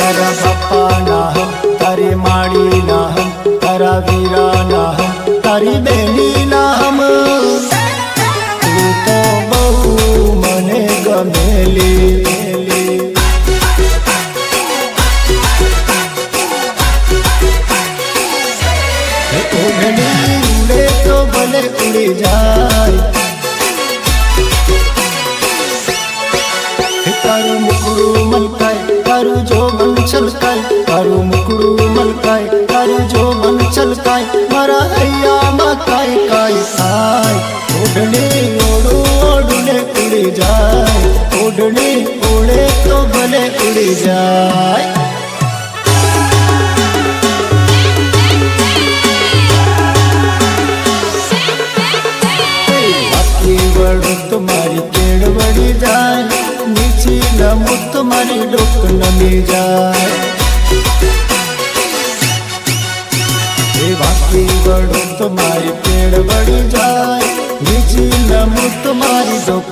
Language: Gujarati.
તારા બાપાના હમ, તારી માળીના હમ, તારા વીરાના હમ, તારી બેનીના હમ. તું તો બહુ મને ગમેલી. ઓઢણી ઉડે તો ભલે ઉડી જાય, તારું મુકડું મલકાય, તારું જોબન છલકાય, તારું મુકડું મલકાય, તારું જોબન છલકાય, મારા હૈયામાં કાય કાય થાય. ઓઢણી ઓઢું ઓઢુને ઉડી જાય, ઓઢણી ઉડે તો ભલે ઉડી જાય. तुम्हारी केड़ बड़ी जाए, नीची नमो तुम्हारी डोक नमी जाए. बाकी बड़ो तुम्हारी पेड़ बड़ी जाए, नीची नमो तुम्हारी डोक